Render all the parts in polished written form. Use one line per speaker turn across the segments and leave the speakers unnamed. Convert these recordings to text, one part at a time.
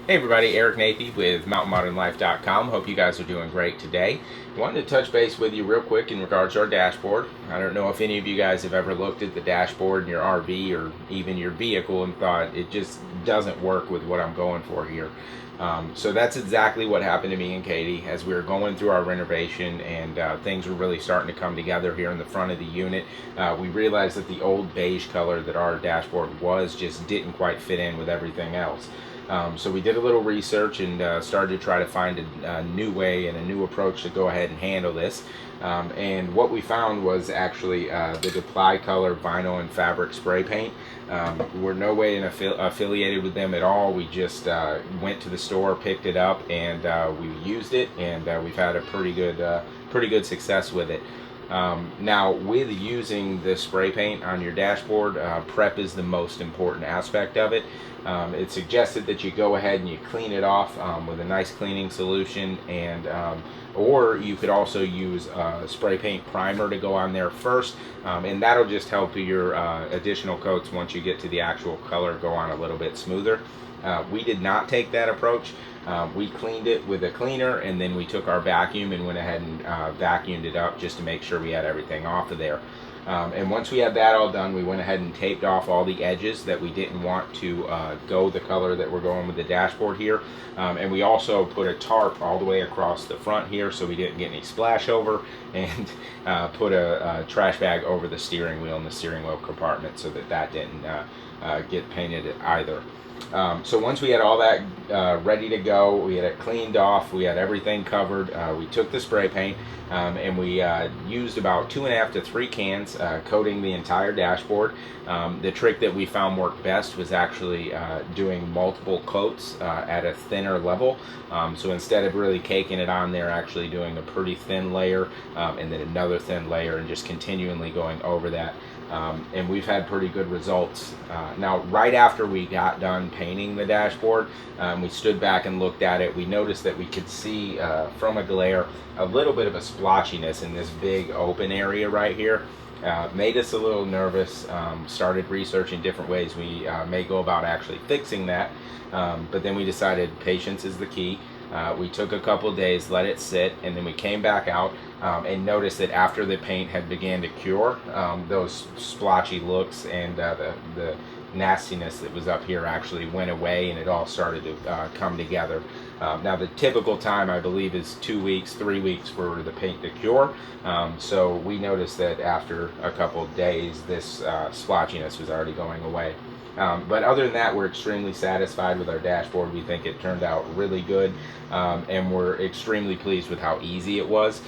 Hey everybody, Eric Nathy with mountainmodernlife.com. Hope you guys are doing great today. I wanted to touch base with you real quick in regards to our dashboard. I don't know if any of you guys have ever looked at the dashboard in your RV or even your vehicle and thought it just doesn't work with what I'm going for here. So that's exactly what happened to me and Katie as we were going through our renovation, and things were really starting to come together here in the front of the unit. We realized that the old beige color that our dashboard was just didn't quite fit in with everything else. So we did a little research and started to try to find a new way and a new approach to go ahead and handle this. And what we found was actually the Deply Color vinyl and fabric spray paint. We're no way affiliated with them at all. We just went to the store, picked it up, and we used it, and we've had a pretty good success with it. Now, with using the spray paint on your dashboard, prep is the most important aspect of it. It's suggested that you go ahead and you clean it off with a nice cleaning solution, and or you could also use spray paint primer to go on there first, and that'll just help your additional coats once you get to the actual color go on a little bit smoother. We did not take that approach. We cleaned it with a cleaner, and then we took our vacuum and went ahead and vacuumed it up just to make sure we had everything off of there. And once we had that all done, we went ahead and taped off all the edges that we didn't want to go the color that we're going with the dashboard here. And we also put a tarp all the way across the front here so we didn't get any splash over, and put a trash bag over the steering wheel and the steering wheel compartment so that didn't get painted either. So once we had all that ready to go, we had it cleaned off, we had everything covered, we took the spray paint, and we used about 2.5 to 3 cans coating the entire dashboard. The trick that we found worked best was actually doing multiple coats at a thinner level. So instead of really caking it on there, actually doing a pretty thin layer, and then another thin layer, and just continually going over that. And we've had pretty good results. Now, right after we got done painting the dashboard, we stood back and looked at it. We noticed that we could see from a glare a little bit of a splotchiness in this big open area right here. Made us a little nervous. Started researching different ways we may go about actually fixing that, but then we decided patience is the key. We took a couple days, let it sit, and then we came back out and noticed that after the paint had began to cure, those splotchy looks and the nastiness that was up here actually went away, and it all started to come together. Now, the typical time, I believe, is 2 weeks, 3 weeks for the paint to cure. So we noticed that after a couple of days, this splotchiness was already going away. But other than that, we're extremely satisfied with our dashboard. We think it turned out really good, and we're extremely pleased with how easy it was.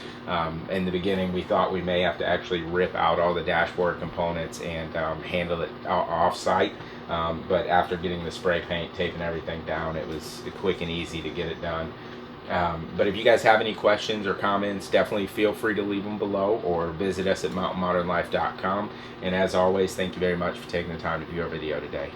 In the beginning, we thought we may have to actually rip out all the dashboard components and handle it off-site, but after getting the spray paint, taping everything down, it was quick and easy to get it done. But if you guys have any questions or comments, definitely feel free to leave them below or visit us at mountainmodernlife.com. And as always, thank you very much for taking the time to view our video today.